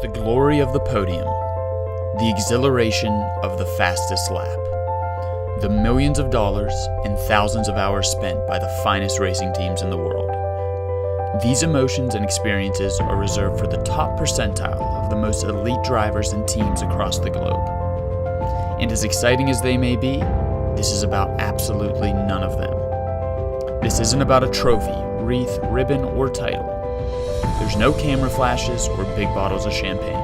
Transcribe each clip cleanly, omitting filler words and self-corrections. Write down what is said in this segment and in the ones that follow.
The glory of the podium, the exhilaration of the fastest lap, the millions of dollars and thousands of hours spent by the finest racing teams in the world. These emotions and experiences are reserved for the top percentile of the most elite drivers and teams across the globe. And as exciting as they may be, this is about absolutely none of them. This isn't about a trophy, wreath, ribbon, or title. There's no camera flashes or big bottles of champagne.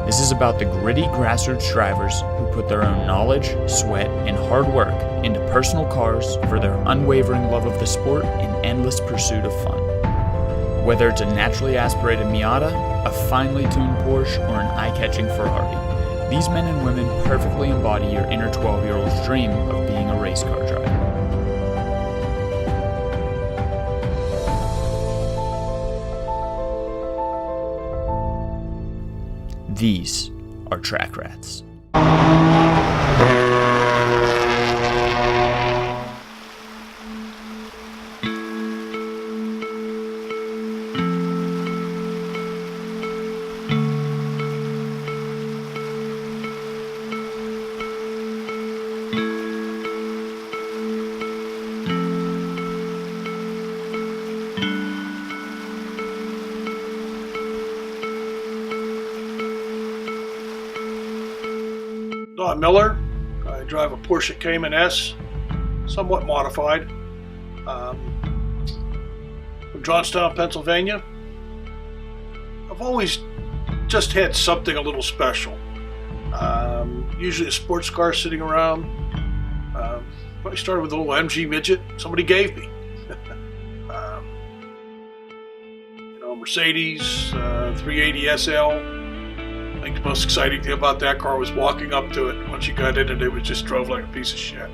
This is about the gritty grassroots drivers who put their own knowledge, sweat, and hard work into personal cars for their unwavering love of the sport and endless pursuit of fun. Whether it's a naturally aspirated Miata, a finely tuned Porsche, or an eye-catching Ferrari, these men and women perfectly embody your inner 12-year-old's dream of being a race car driver. These are track rats. Don Miller. I drive a Porsche Cayman S, somewhat modified, from Johnstown, Pennsylvania. I've always just had something a little special. Usually a sports car sitting around. I started with a little MG midget somebody gave me. Mercedes 380 SL. I think the most exciting thing about that car was walking up to it. Once you got in it, just drove like a piece of shit.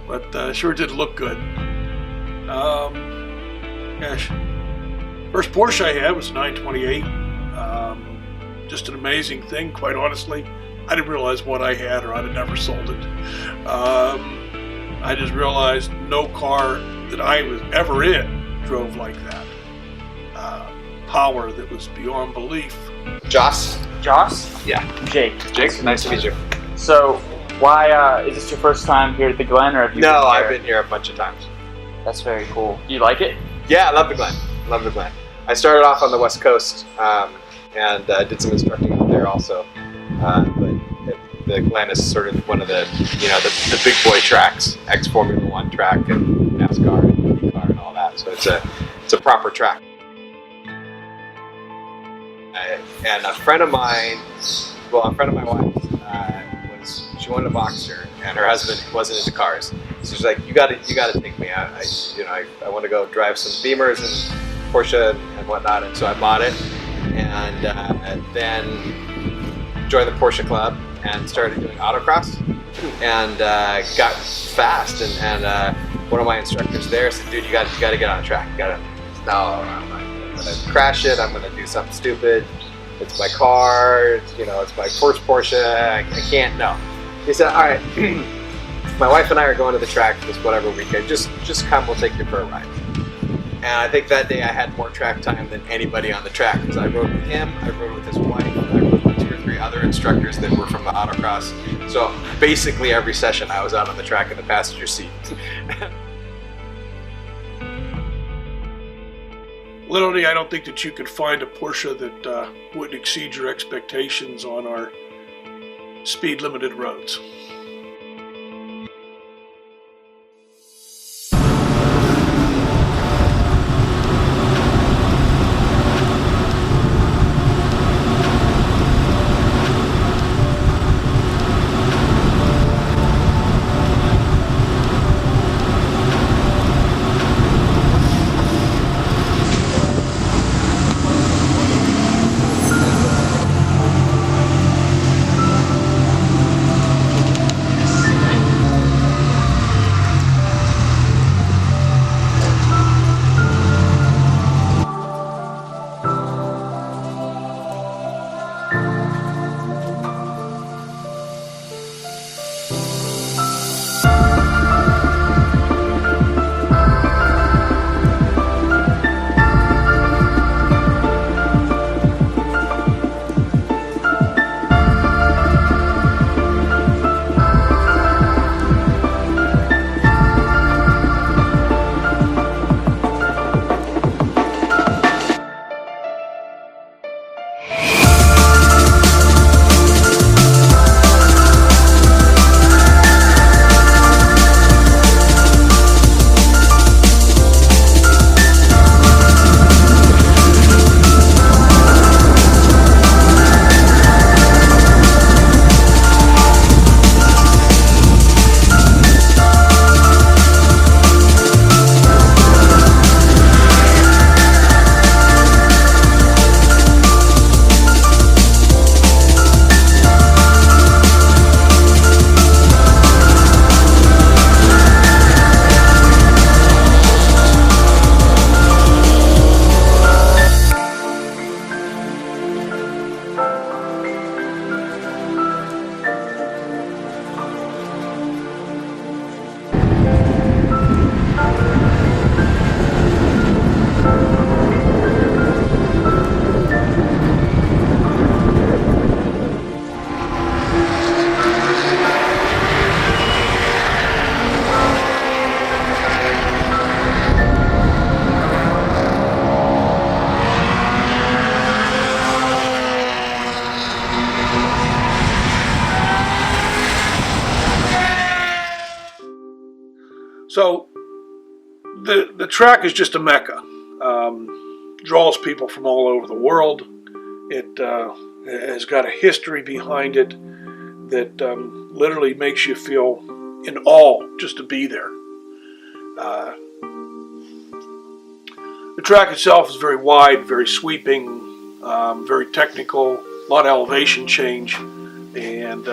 But sure did look good. First Porsche I had was a 928. Just an amazing thing, quite honestly. I didn't realize what I had, or I'd have never sold it. I just realized no car that I was ever in drove like that. Power that was beyond belief. Joss? Yeah. Jake, nice to meet you. So, why, is this your first time here at the Glen, or have you been here? I've been here a bunch of times. That's very cool. Do you like it? Yeah, I love the Glen. I started off on the West Coast, and did some instructing out there also. But the Glen is sort of one of the big boy tracks, ex-Formula One track, and NASCAR, and IndyCar, and all that. So it's a proper track. And a friend of my wife, she wanted a Boxster, and her husband wasn't into cars. So she's like, you got to take me. I want to go drive some Beamers and Porsche and whatnot. And so I bought it, and then joined the Porsche club and started doing autocross, and got fast. And one of my instructors there said, dude, you got to get on the track. I'm gonna crash it. I'm gonna do something stupid. It's my car. It's my first Porsche. I can't. No. He said, all right. My wife and I are going to the track this whatever weekend. Just come. We'll take you for a ride. And I think that day I had more track time than anybody on the track, because I rode with him. I rode with his wife. I rode with 2 or 3 other instructors that were from the autocross. So basically every session I was out on the track in the passenger seat. Literally, I don't think that you could find a Porsche that wouldn't exceed your expectations on our speed-limited roads. So the track is just a mecca. Draws people from all over the world. It has got a history behind it that literally makes you feel in awe just to be there. The track itself is very wide, very sweeping, very technical, a lot of elevation change, and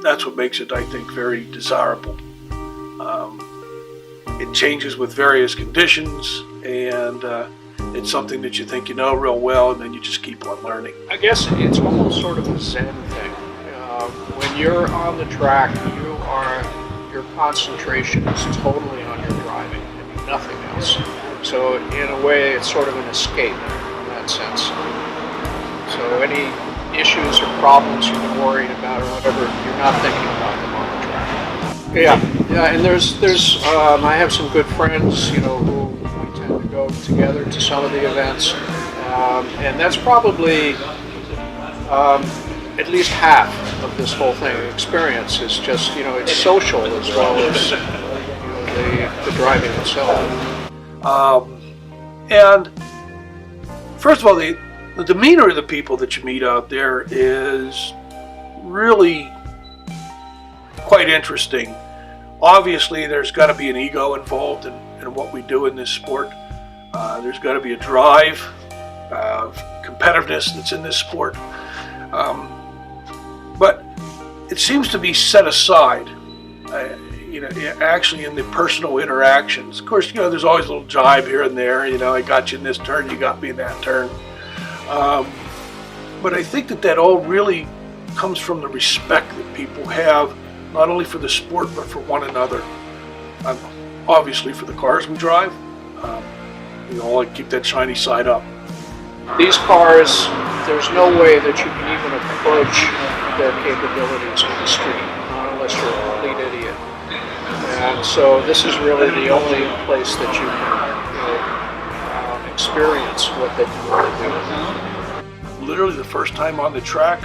that's what makes it, I think, very desirable. It changes with various conditions, and it's something that you think you know real well, and then you just keep on learning. I guess it's almost sort of a Zen thing. When you're on the track, your concentration is totally on your driving and nothing else. So in a way, it's sort of an escape in that sense. So any issues or problems you've been worried about or whatever, you're not thinking about them on the track. Yeah, and there's I have some good friends, who we tend to go together to some of the events, and that's probably at least half of this whole thing. Experience is just, it's social as well as the driving itself. And first of all, the demeanor of the people that you meet out there is really quite interesting. Obviously, there's got to be an ego involved in what we do in this sport. There's got to be a drive, competitiveness that's in this sport. But it seems to be set aside, actually in the personal interactions. Of course, there's always a little jibe here and there. I got you in this turn, you got me in that turn. But I think that all really comes from the respect that people have, not only for the sport, but for one another. Obviously for the cars we drive. I keep that shiny side up. These cars, there's no way that you can even approach their capabilities on the street, not unless you're a complete idiot. And so this is really the only place that you can experience what they can really do. Literally the first time on the track,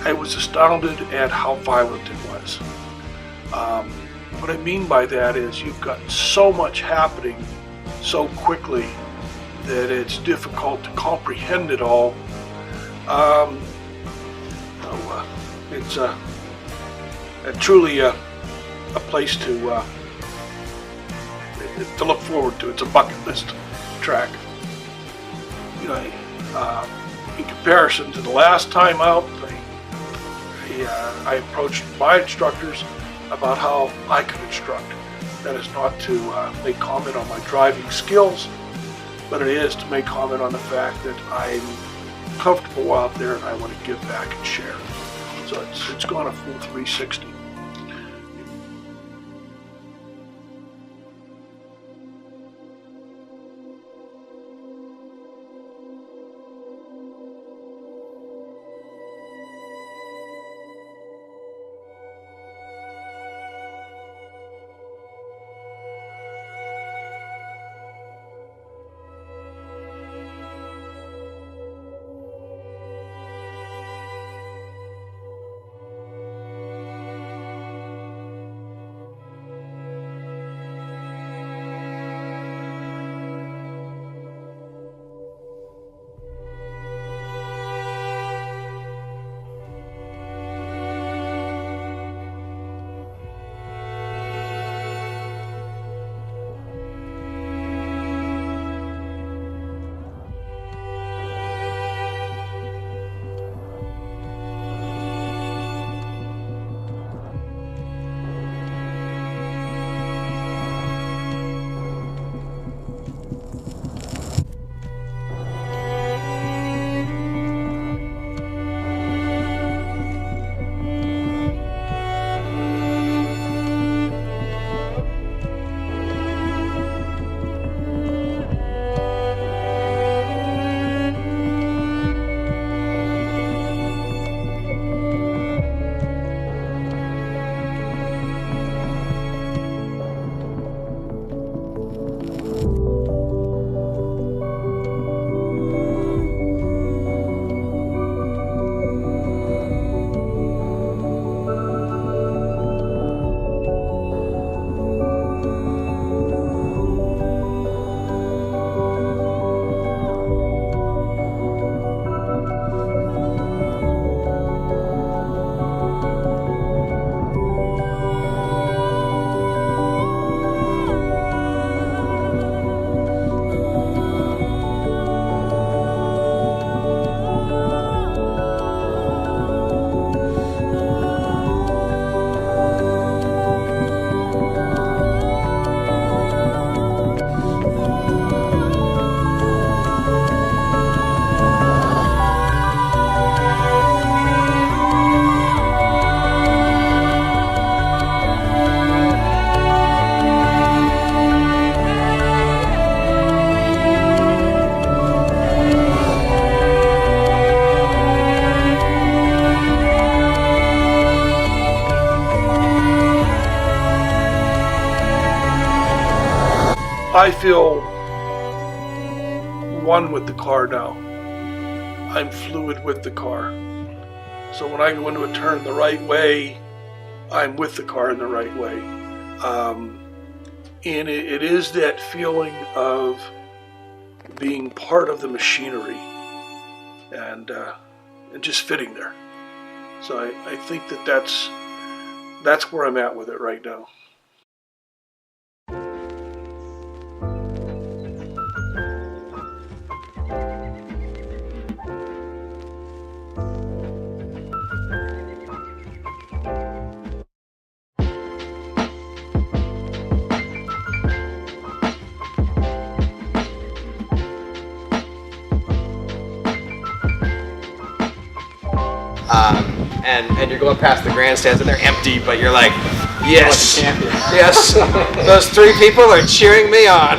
I was astounded at how violent it was. What I mean by that is you've got so much happening so quickly that it's difficult to comprehend it all. It's truly a place to look forward to. It's a bucket list track. In comparison to the last time out, I approached my instructors about how I could instruct. That is not to make comment on my driving skills, but it is to make comment on the fact that I'm comfortable out there and I want to give back and share. So it's gone a full 360. I feel one with the car now. I'm fluid with the car. So when I go into a turn the right way, I'm with the car in the right way. And it is that feeling of being part of the machinery and just fitting there. So I think that's where I'm at with it right now. And you're going past the grandstands and they're empty, but you're like, yes, Champion. yes, those 3 people are cheering me on.